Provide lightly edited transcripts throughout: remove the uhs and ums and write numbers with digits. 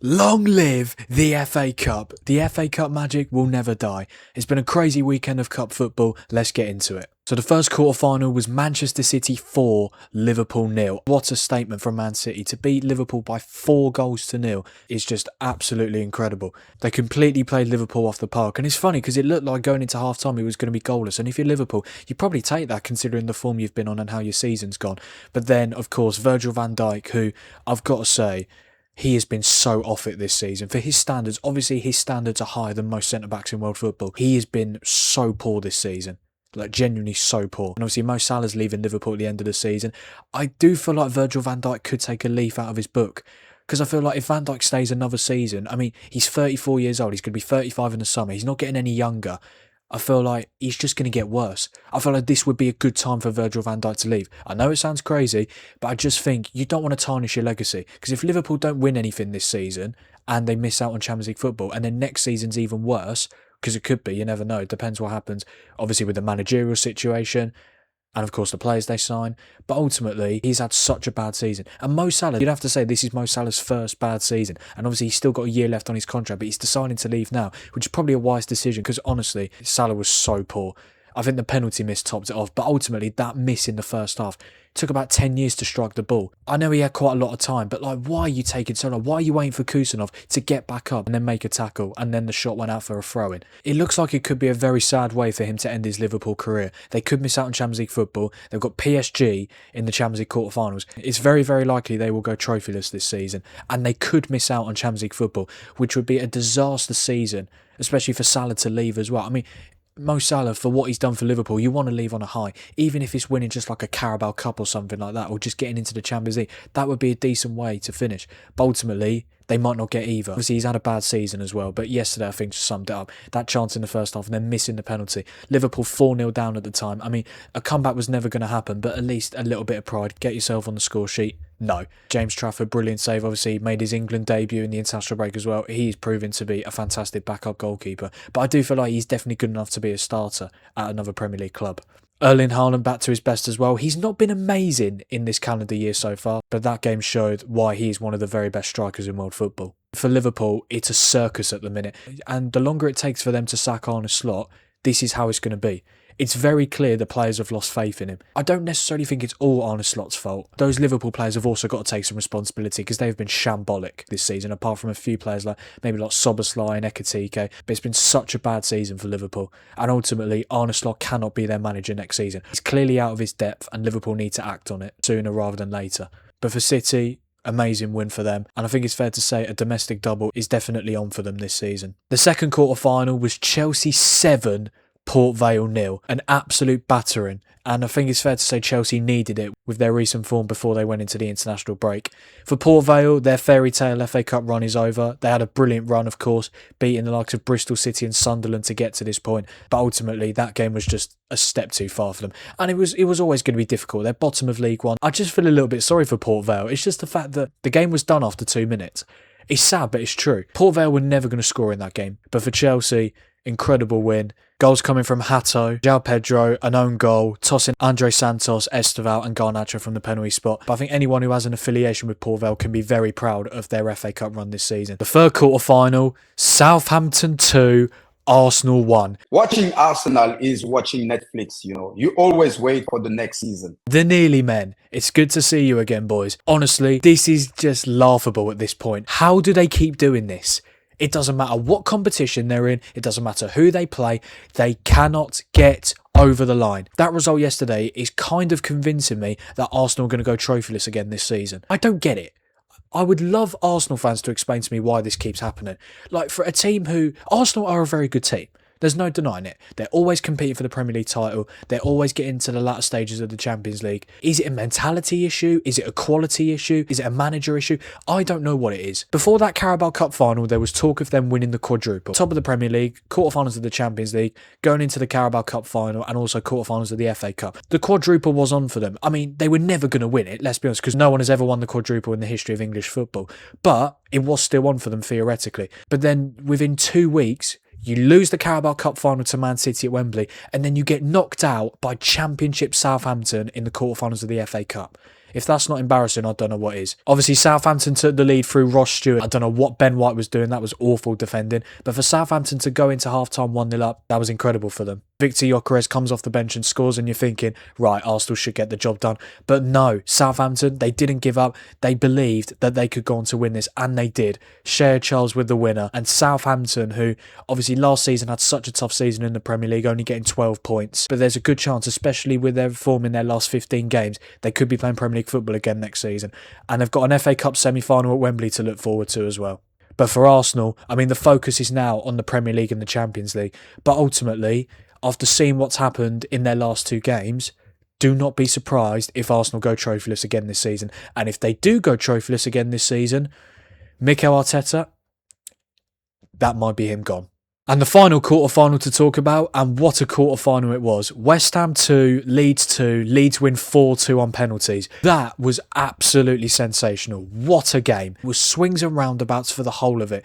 Long live the FA Cup. The FA Cup magic will never die. It's been a crazy weekend of cup football. Let's get into it. So the first quarter-final was Manchester City 4, Liverpool 0. What a statement from Man City. To beat Liverpool by 4-0 is just absolutely incredible. They completely played Liverpool off the park. And it's funny because it looked like going into half-time it was going to be goalless. And if you're Liverpool, you probably take that considering the form you've been on and how your season's gone. But then, of course, Virgil van Dijk, who I've got to say, he has been so off it this season. For his standards, obviously his standards are higher than most centre-backs in world football. He has been so poor this season. Like, genuinely so poor. And obviously Mo Salah's leaving Liverpool at the end of the season. I do feel like Virgil van Dijk could take a leaf out of his book. Because I feel like if Van Dijk stays another season, I mean, he's 34 years old. He's going to be 35 in the summer. He's not getting any younger. I feel like he's just going to get worse. I feel like this would be a good time for Virgil van Dijk to leave. I know it sounds crazy, but I just think you don't want to tarnish your legacy. Because if Liverpool don't win anything this season and they miss out on Champions League football, and then next season's even worse, because it could be, you never know. It depends what happens, obviously, with the managerial situation and, of course, the players they sign. But ultimately, he's had such a bad season. And Mo Salah, you'd have to say this is Mo Salah's first bad season. And obviously, he's still got a year left on his contract, but he's deciding to leave now, which is probably a wise decision because, honestly, Salah was so poor. I think the penalty miss topped it off, but ultimately, that miss in the first half took about 10 years to strike the ball. I know he had quite a lot of time, but like, why are you taking so long? Why are you waiting for Kusanov to get back up and then make a tackle and then the shot went out for a throw-in? It looks like it could be a very sad way for him to end his Liverpool career. They could miss out on Champions League football. They've got PSG in the Champions League quarterfinals. It's very, very likely they will go trophyless this season, and they could miss out on Champions League football, which would be a disaster season, especially for Salah to leave as well. I mean, Mo Salah, for what he's done for Liverpool, you want to leave on a high. Even if it's winning just like a Carabao Cup or something like that, or just getting into the Champions League, that would be a decent way to finish. But ultimately, they might not get either. Obviously, he's had a bad season as well, but yesterday I think just summed it up. That chance in the first half and then missing the penalty. Liverpool 4-0 down at the time. I mean, a comeback was never going to happen, but at least a little bit of pride. Get yourself on the score sheet. No. James Trafford, brilliant save. Obviously, made his England debut in the international break as well. He's proven to be a fantastic backup goalkeeper. But I do feel like he's definitely good enough to be a starter at another Premier League club. Erling Haaland back to his best as well. He's not been amazing in this calendar year so far, but that game showed why he's one of the very best strikers in world football. For Liverpool, it's a circus at the minute. And the longer it takes for them to sack Arne Slot, this is how it's going to be. It's very clear the players have lost faith in him. I don't necessarily think it's all Arne Slot's fault. Those Liverpool players have also got to take some responsibility because they've been shambolic this season, apart from a few players like maybe like Szoboszlai and Ekitike. But it's been such a bad season for Liverpool. And ultimately, Arne Slot cannot be their manager next season. He's clearly out of his depth and Liverpool need to act on it sooner rather than later. But for City, amazing win for them, and I think it's fair to say a domestic double is definitely on for them this season. The second quarter-final was Chelsea 7, Port Vale 0, an absolute battering, and I think it's fair to say Chelsea needed it with their recent form before they went into the international break. For Port Vale, their fairy tale FA Cup run is over. They had a brilliant run, of course, beating the likes of Bristol City and Sunderland to get to this point, but ultimately that game was just a step too far for them, and it was always going to be difficult. They're bottom of League One. I just feel a little bit sorry for Port Vale. It's just the fact that the game was done after 2 minutes. It's sad, but it's true. Port Vale were never going to score in that game, but for Chelsea, incredible win. Goals coming from Hato, João Pedro, an own goal, tossing Andre Santos, Esteval and Garnacho from the penalty spot. But I think anyone who has an affiliation with Port Vale can be very proud of their FA Cup run this season. The third quarter-final, Southampton 2, Arsenal 1. Watching Arsenal is watching Netflix, you know. You always wait for the next season. The Nearly Men. It's good to see you again, boys. Honestly, this is just laughable at this point. How do they keep doing this? It doesn't matter what competition they're in. It doesn't matter who they play. They cannot get over the line. That result yesterday is kind of convincing me that Arsenal are going to go trophyless again this season. I don't get it. I would love Arsenal fans to explain to me why this keeps happening. Like, for a team who... Arsenal are a very good team. There's no denying it. They're always competing for the Premier League title. They're always getting to the latter stages of the Champions League. Is it a mentality issue? Is it a quality issue? Is it a manager issue? I don't know what it is. Before that Carabao Cup final, there was talk of them winning the quadruple. Top of the Premier League, quarterfinals of the Champions League, going into the Carabao Cup final, and also quarterfinals of the FA Cup. The quadruple was on for them. I mean, they were never going to win it, let's be honest, because no one has ever won the quadruple in the history of English football. But it was still on for them theoretically. But then within 2 weeks, you lose the Carabao Cup final to Man City at Wembley, and then you get knocked out by Championship Southampton in the quarterfinals of the FA Cup. If that's not embarrassing, I don't know what is. Obviously, Southampton took the lead through Ross Stewart. I don't know what Ben White was doing. That was awful defending. But for Southampton to go into half-time 1-0 up, that was incredible for them. Victor Gyökeres comes off the bench and scores, and you're thinking, right, Arsenal should get the job done. But no, Southampton, they didn't give up. They believed that they could go on to win this, and they did. Shea Charles with the winner. And Southampton, who obviously last season had such a tough season in the Premier League, only getting 12 points. But there's a good chance, especially with their form in their last 15 games, they could be playing Premier League football again next season. And they've got an FA Cup semi-final at Wembley to look forward to as well. But for Arsenal, I mean, the focus is now on the Premier League and the Champions League. But ultimately, after seeing what's happened in their last 2 games, do not be surprised if Arsenal go trophyless again this season. And if they do go trophyless again this season, Mikel Arteta, that might be him gone. And the final quarter-final to talk about, and what a quarter-final it was. West Ham 2, Leeds 2, Leeds win 4-2 on penalties. That was absolutely sensational. What a game. It was swings and roundabouts for the whole of it.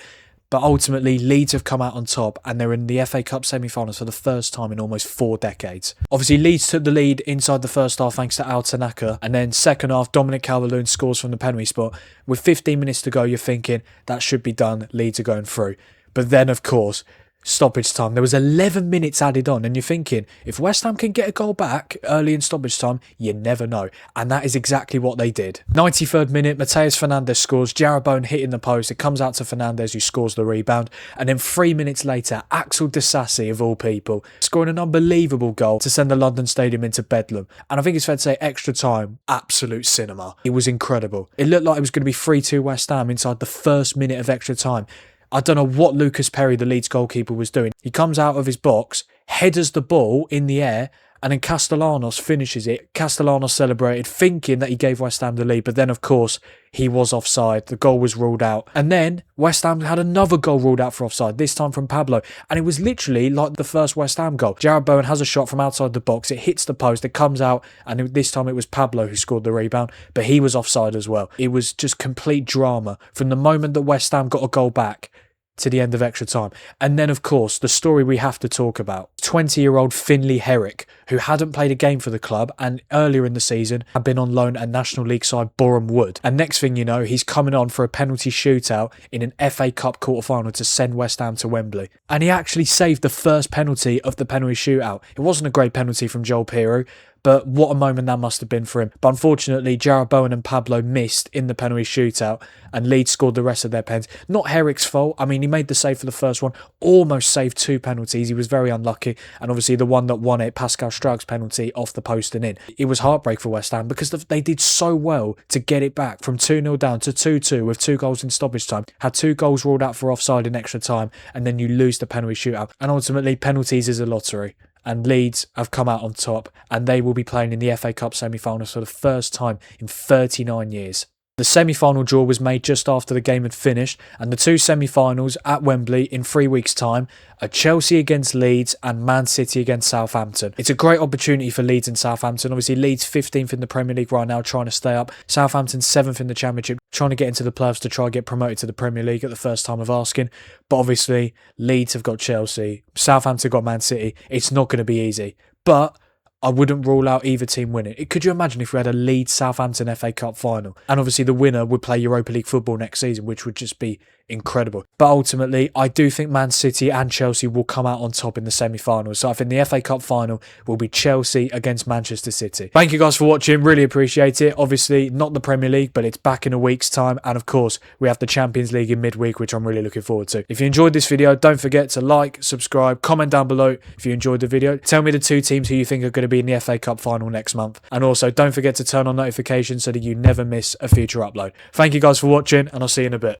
But ultimately, Leeds have come out on top, and they're in the FA Cup semi-finals for the first time in almost 4 decades. Obviously, Leeds took the lead inside the first half thanks to Al Tanaka, and then second half, Dominic Calvert-Lewin scores from the penalty spot. With 15 minutes to go, you're thinking, that should be done, Leeds are going through. But then, of course, stoppage time. There was 11 minutes added on, and you're thinking, if West Ham can get a goal back early in stoppage time, you never know. And that is exactly what they did. 93rd minute, Mateus Fernandes scores, Jarrod Bowen hitting the post, it comes out to Fernandes who scores the rebound, and then 3 minutes later, Axel Disasi of all people, scoring an unbelievable goal to send the London Stadium into bedlam. And I think it's fair to say extra time, absolute cinema. It was incredible. It looked like it was going to be 3-2 West Ham inside the first minute of extra time. I don't know what Lucas Perry, the Leeds goalkeeper, was doing. He comes out of his box, headers the ball in the air, and then Castellanos finishes it. Castellanos celebrated, thinking that he gave West Ham the lead, but then, of course, he was offside. The goal was ruled out. And then West Ham had another goal ruled out for offside, this time from Pablo. And it was literally like the first West Ham goal. Jarrod Bowen has a shot from outside the box. It hits the post. It comes out. And this time it was Pablo who scored the rebound. But he was offside as well. It was just complete drama from the moment that West Ham got a goal back to the end of extra time. And then, of course, the story we have to talk about. 20-year-old Finlay Herrick, who hadn't played a game for the club and earlier in the season had been on loan at National League side Boreham Wood. And next thing you know, he's coming on for a penalty shootout in an FA Cup quarter-final to send West Ham to Wembley. And he actually saved the first penalty of the penalty shootout. It wasn't a great penalty from Joel Piroe, but what a moment that must have been for him. But unfortunately, Jarrod Bowen and Pablo missed in the penalty shootout, and Leeds scored the rest of their pens. Not Herrick's fault. I mean, he made the save for the first one, almost saved 2 penalties. He was very unlucky. And obviously the one that won it, Pascal Struijk's penalty, off the post and in. It was heartbreak for West Ham because they did so well to get it back from 2-0 down to 2-2 with 2 goals in stoppage time. Had 2 goals ruled out for offside in extra time, and then you lose the penalty shootout. And ultimately, penalties is a lottery. And Leeds have come out on top, and they will be playing in the FA Cup semi-finals for the first time in 39 years. The semi-final draw was made just after the game had finished, and the 2 semi-finals at Wembley in 3 weeks' time are Chelsea against Leeds and Man City against Southampton. It's a great opportunity for Leeds and Southampton. Obviously, Leeds 15th in the Premier League right now, trying to stay up. Southampton 7th in the Championship, trying to get into the playoffs to try and get promoted to the Premier League at the first time of asking. But obviously, Leeds have got Chelsea, Southampton got Man City. It's not going to be easy. But I wouldn't rule out either team winning. Could you imagine if we had a Leeds-Southampton FA Cup final? And obviously the winner would play Europa League football next season, which would just be incredible. But ultimately, I do think Man City and Chelsea will come out on top in the semi-finals. So I think the FA Cup final will be Chelsea against Manchester City. Thank you guys for watching. Really appreciate it. Obviously, not the Premier League, but it's back in a week's time. And of course, we have the Champions League in midweek, which I'm really looking forward to. If you enjoyed this video, don't forget to like, subscribe, comment down below if you enjoyed the video. Tell me the 2 teams who you think are going to be in the FA Cup final next month. And also, don't forget to turn on notifications so that you never miss a future upload. Thank you guys for watching, and I'll see you in a bit.